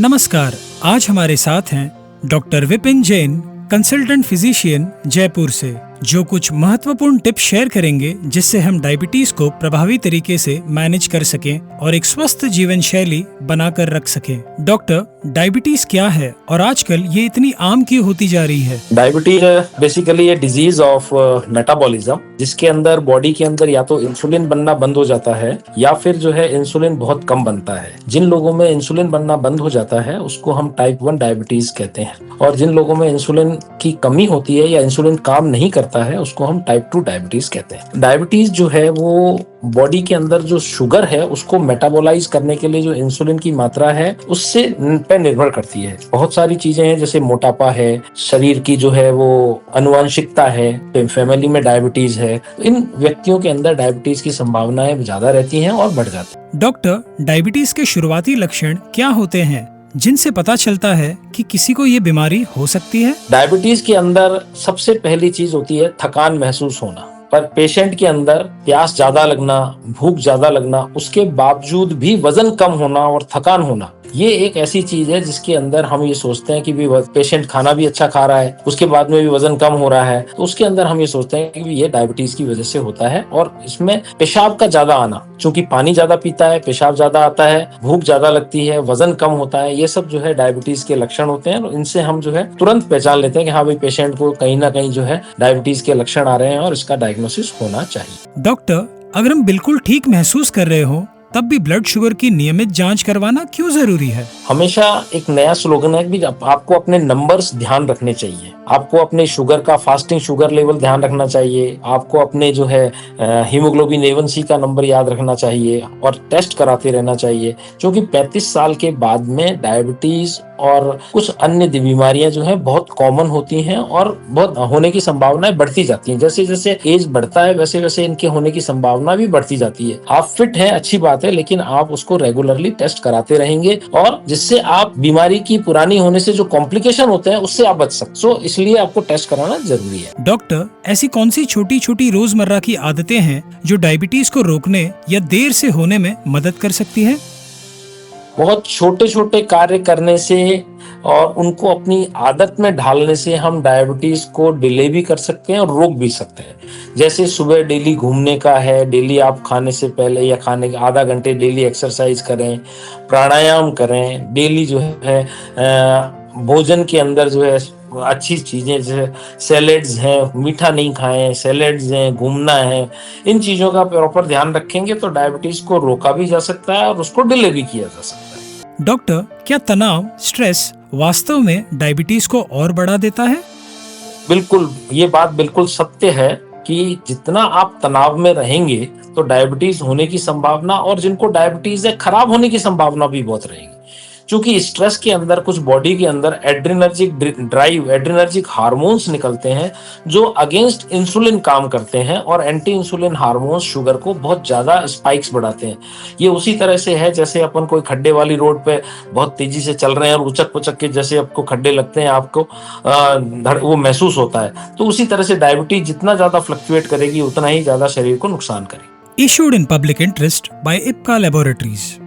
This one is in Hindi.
नमस्कार। आज हमारे साथ हैं doctor Vipin Jain, consultant physician Jaipur से, जो कुछ महत्वपूर्ण टिप्स शेयर करेंगे जिससे हम डायबिटीज को प्रभावी तरीके से मैनेज कर सकें और एक स्वस्थ जीवन शैली बनाकर रख सकें। डॉक्टर, डायबिटीज क्या है और आजकल ये इतनी आम क्यों होती जा रही है? डायबिटीज बेसिकली ये डिजीज ऑफ मेटाबॉलिज्म, जिसके अंदर बॉडी के अंदर या तो इंसुलिन बनना बंद हो जाता है या फिर जो है इंसुलिन बहुत कम बनता है। जिन लोगों में इंसुलिन बनना बंद हो जाता है उसको हम टाइप 1 डायबिटीज कहते हैं, और जिन लोगों में इंसुलिन की कमी होती है या इंसुलिन काम नहीं करता है उसको हम टाइप 2 डायबिटीज कहते हैं। डायबिटीज जो है वो बॉडी के अंदर जो शुगर है उसको मेटाबोलाइज करने के लिए जो इंसुलिन की मात्रा है उससे पे निर्भर करती है। बहुत सारी चीजें हैं, जैसे मोटापा है, शरीर की जो है वो अनुवांशिकता है, फैमिली में डायबिटीज है, तो इन व्यक्तियों के अंदर डायबिटीज की संभावनाएं ज्यादा रहती हैं और बढ़ जाती हैं। डॉक्टर, डायबिटीज के शुरुआती लक्षण क्या होते हैं जिनसे पता चलता है कि किसी को ये बीमारी हो सकती है? डायबिटीज के अंदर सबसे पहली चीज होती है थकान महसूस होना, पर पेशेंट के अंदर प्यास ज्यादा लगना, भूख ज्यादा लगना, उसके बावजूद भी वजन कम होना और थकान होना, ये एक ऐसी चीज है जिसके अंदर हम ये सोचते हैं कि भी पेशेंट खाना भी अच्छा खा रहा है, उसके बाद में भी वजन कम हो रहा है, तो उसके अंदर हम ये सोचते हैं कि ये डायबिटीज की वजह से होता है। और इसमें पेशाब का ज्यादा आना, क्योंकि पानी ज्यादा पीता है, पेशाब ज्यादा आता है, भूख ज्यादा लगती है, वजन कम होता है, ये सब जो है डायबिटीज के लक्षण होते हैं। इनसे हम जो है तुरंत पहचान लेते हैं कि हाँ भाई, पेशेंट को कहीं ना कहीं जो है डायबिटीज के लक्षण आ रहे हैं और इसका डायग्नोसिस होना चाहिए। डॉक्टर, अगर हम बिल्कुल ठीक महसूस कर रहे हो तब भी ब्लड शुगर की नियमित जांच करवाना क्यों जरूरी है? हमेशा एक नया स्लोगन है कि आपको अपने नंबर्स ध्यान रखने चाहिए, आपको अपने शुगर का फास्टिंग शुगर लेवल ध्यान रखना चाहिए, आपको अपने जो है हीमोग्लोबिन A1C का नंबर याद रखना चाहिए और टेस्ट कराते रहना चाहिए, क्योंकि 35 साल के बाद में डायबिटीज और कुछ अन्य बीमारियां जो है बहुत कॉमन होती हैं और बहुत होने की संभावनाएं बढ़ती जाती हैं। जैसे जैसे एज बढ़ता है वैसे वैसे इनके होने की संभावना भी बढ़ती जाती है। आप फिट हैं, अच्छी बात है, लेकिन आप उसको रेगुलरली टेस्ट कराते रहेंगे और जिससे आप बीमारी की पुरानी होने से जो कॉम्प्लिकेशन होते हैं उससे आप बच सकते। सो इसलिए आपको टेस्ट कराना जरूरी है। डॉक्टर, ऐसी कौन सी छोटी छोटी रोजमर्रा की आदतें हैं जो डायबिटीज को रोकने या देर से होने में मदद कर सकती है? बहुत छोटे छोटे कार्य करने से और उनको अपनी आदत में ढालने से हम डायबिटीज को डिले भी कर सकते हैं और रोक भी सकते हैं। जैसे सुबह डेली घूमने का है, डेली आप खाने से पहले या खाने के आधा घंटे डेली एक्सरसाइज करें, प्राणायाम करें, डेली जो है भोजन के अंदर जो है अच्छी चीजें जैसे सैलेड्स हैं, मीठा नहीं खाएं, सैलेड्स हैं, घूमना है, इन चीजों का प्रॉपर ध्यान रखेंगे तो डायबिटीज को रोका भी जा सकता है और उसको डिले भी किया जा सकता है। डॉक्टर, क्या तनाव, स्ट्रेस वास्तव में डायबिटीज को और बढ़ा देता है? बिल्कुल, ये बात बिल्कुल सत्य है कि जितना आप तनाव में रहेंगे तो डायबिटीज होने की संभावना, और जिनको डायबिटीज है खराब होने की संभावना भी बहुत रहेगी, क्योंकि स्ट्रेस के अंदर कुछ बॉडी के अंदर एड्रिनर्जिक हार्मोन्स निकलते हैं जो अगेंस्ट इंसुलिन काम करते हैं और एंटी इंसुलिन हार्मोन्स शुगर को बहुत ज्यादा स्पाइक्स बढ़ाते हैं। ये उसी तरह से है जैसे अपन कोई खड्डे वाली रोड पे बहुत तेजी से चल रहे हैं और उचक पुचक के जैसे आपको खड्डे लगते हैं, आपको वो महसूस होता है। तो उसी तरह से डायबिटीज जितना ज्यादा फ्लक्चुएट करेगी उतना ही ज्यादा शरीर को नुकसान करेगी। Issued in public interest by IPCA Laboratories.